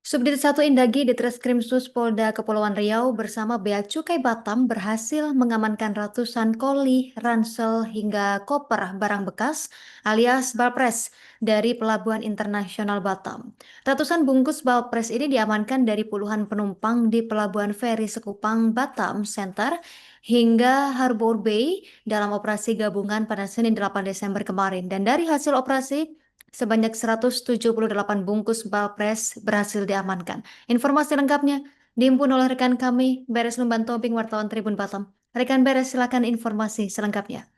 Subdit 1 Indagi Ditreskrimsus Polda Kepulauan Riau bersama Bea Cukai Batam berhasil mengamankan ratusan koli, ransel, hingga koper barang bekas alias balpres dari Pelabuhan Internasional Batam. Ratusan bungkus balpres ini diamankan dari puluhan penumpang di Pelabuhan Feri Sekupang Batam Center hingga Harbor Bay dalam operasi gabungan pada Senin 8 Desember kemarin. Dan dari hasil operasi, sebanyak 178 bungkus balpres berhasil diamankan. Informasi lengkapnya dihimpun oleh rekan kami, Beres Lumban Tobing, wartawan Tribun Batam. Rekan Beres, silakan informasi selengkapnya.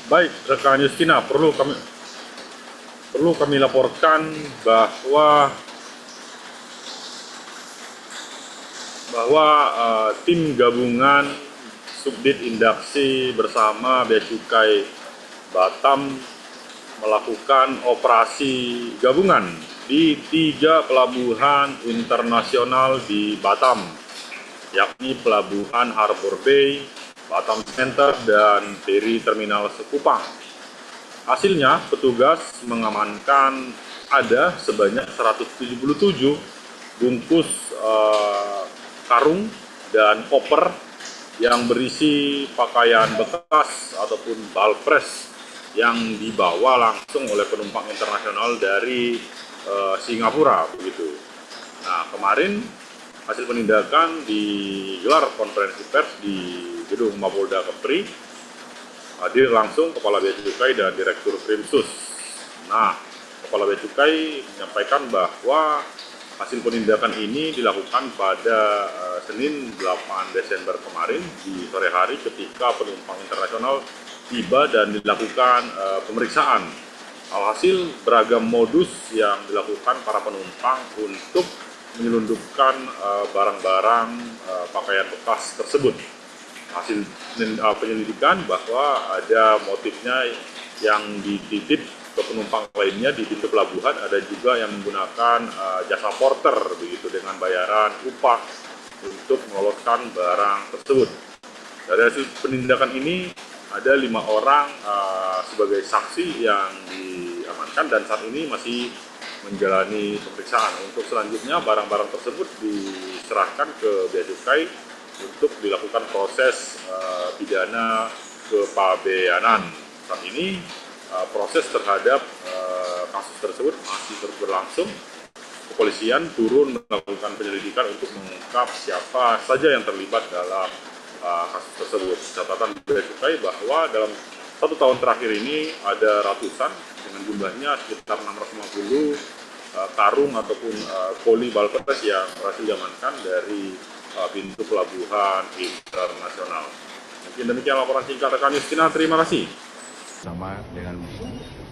Baik, rekan Justina, perlu kami laporkan bahwa tim gabungan Subdit Indaksi bersama Bea Cukai Batam melakukan operasi gabungan di 3 pelabuhan internasional di Batam, yakni Pelabuhan Harbor Bay, Batam Center, dan Feri Terminal Sekupang. Hasilnya, petugas mengamankan ada sebanyak 177 bungkus karung dan koper yang berisi pakaian bekas ataupun balpres yang dibawa langsung oleh penumpang internasional dari Singapura, begitu. Nah, kemarin hasil penindakan digelar konferensi pers di gedung Mapolda Kepri, hadir langsung Kepala Bea Cukai dan Direktur Krimsus. Nah, Kepala Bea Cukai menyampaikan bahwa hasil penindakan ini dilakukan pada Senin 8 Desember kemarin di sore hari ketika penumpang internasional tiba dan dilakukan pemeriksaan. Alhasil beragam modus yang dilakukan para penumpang untuk menyelundupkan barang-barang pakaian bekas tersebut. Hasil penyelidikan bahwa ada motifnya yang dititip ke penumpang lainnya di pintu pelabuhan, ada juga yang menggunakan jasa porter begitu dengan bayaran upah untuk meloloskan barang tersebut. Dari hasil penindakan ini ada 5 orang sebagai saksi yang diamankan dan saat ini masih menjalani pemeriksaan. Untuk selanjutnya barang-barang tersebut diserahkan ke Bea Cukai untuk dilakukan proses pidana kepabeanan. Saat ini proses terhadap kasus tersebut masih terus berlangsung. Kepolisian turun melakukan penyelidikan untuk mengungkap siapa saja yang terlibat dalam kasus tersebut. Catatan Bea Cukai bahwa dalam 1 tahun terakhir ini ada ratusan, dengan jumlahnya sekitar 650 karung ataupun koli balpres yang berhasil diamankan dari pintu pelabuhan internasional. Mungkin demikian laporan singkat rekan Justina, terima kasih. Sama dengan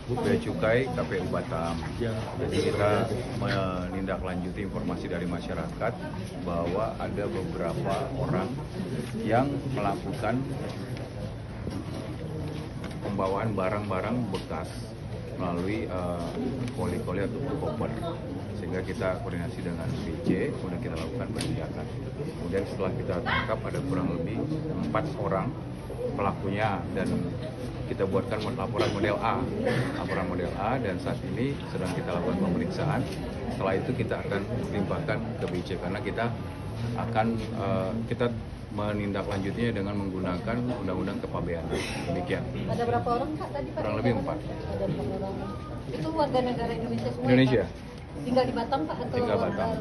Bea Cukai KPU Batam. Jadi kita menindaklanjuti informasi dari masyarakat bahwa ada beberapa orang yang melakukan pembawaan barang-barang bekas melalui koli-koli atau koper, sehingga kita koordinasi dengan BC, kemudian kita lakukan penindakan. Kemudian setelah kita tangkap ada kurang lebih 4 orang pelakunya dan kita buatkan laporan model A, dan saat ini sedang kita lakukan pemeriksaan. Setelah itu kita akan limpahkan ke BC karena kita akan kita menindaklanjutinya dengan menggunakan undang-undang kepabeanan. Demikian. Ada berapa orang Kak tadi Pak? Kurang lebih 4. Ada 4 orang. Itu warga negara Indonesia semua? Indonesia. Pak? Tinggal di Batam Pak atau Tinggal Batam.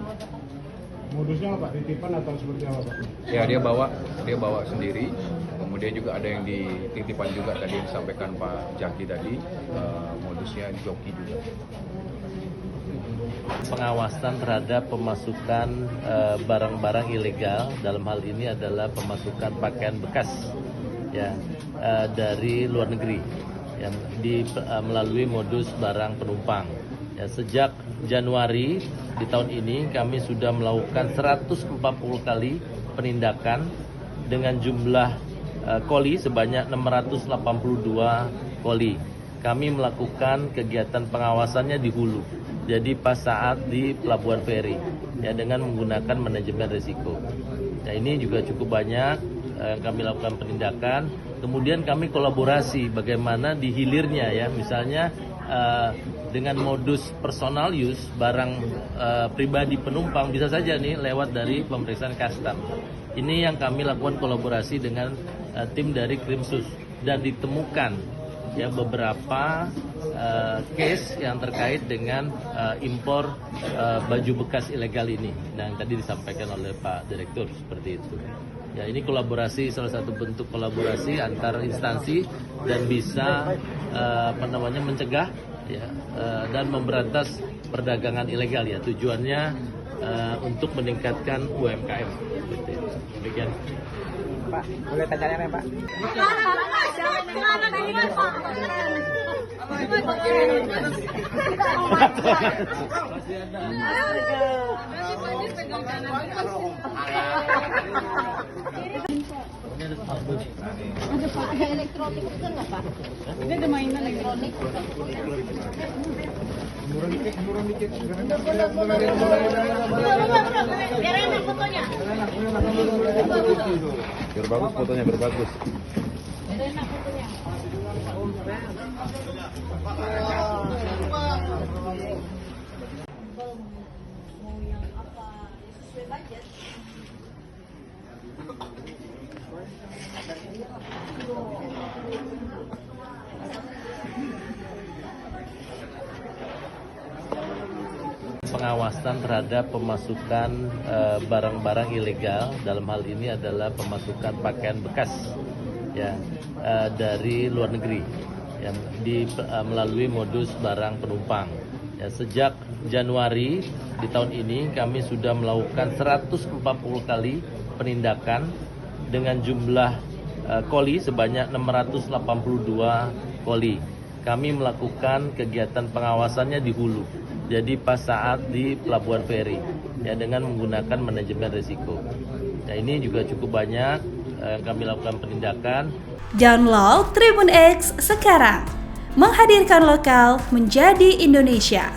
Modusnya apa? Titipan atau seperti apa Pak? Ya, dia bawa sendiri. Kemudian juga ada yang dititipan juga tadi yang disampaikan Pak Jaki tadi, modusnya joki juga. Pengawasan terhadap pemasukan barang-barang ilegal, dalam hal ini adalah pemasukan pakaian bekas ya dari luar negeri yang melalui modus barang penumpang. Ya, sejak Januari di tahun ini kami sudah melakukan 140 kali penindakan dengan jumlah koli sebanyak 682 koli. Kami melakukan kegiatan pengawasannya di hulu. Jadi pas saat di Pelabuhan Feri, ya dengan menggunakan manajemen risiko. Nah ini juga cukup banyak kami lakukan penindakan. Kemudian kami kolaborasi bagaimana di hilirnya ya, misalnya dengan modus personal use barang pribadi penumpang bisa saja nih lewat dari pemeriksaan custom. Ini yang kami lakukan kolaborasi dengan tim dari Krimsus dan ditemukan ya beberapa case yang terkait dengan impor baju bekas ilegal ini. Nah, yang tadi disampaikan oleh Pak Direktur seperti itu. Ya, ini kolaborasi, salah satu bentuk kolaborasi antar instansi dan bisa mencegah ya dan memberantas perdagangan ilegal ya. Tujuannya untuk meningkatkan UMKM. Seperti itu. Demikian. Pak, boleh tanya Pak? Ada Pak, ada elektronik itu nggak Pak? Ini ada mainan elektronik. Murah dikit. Biar enak fotonya. Biar bagus fotonya, biar bagus. Biar enak fotonya. Mau yang apa sesuai budget? Pengawasan terhadap pemasukan barang-barang ilegal, dalam hal ini adalah pemasukan pakaian bekas ya dari luar negeri yang melalui modus barang penumpang. Ya, sejak Januari di tahun ini kami sudah melakukan 140 kali penindakan dengan jumlah koli sebanyak 682 koli. Kami melakukan kegiatan pengawasannya di hulu. Jadi pas saat di Pelabuhan Feri ya dengan menggunakan manajemen risiko. Nah ini juga cukup banyak kami lakukan penindakan. Download Tribun X sekarang, menghadirkan lokal menjadi Indonesia.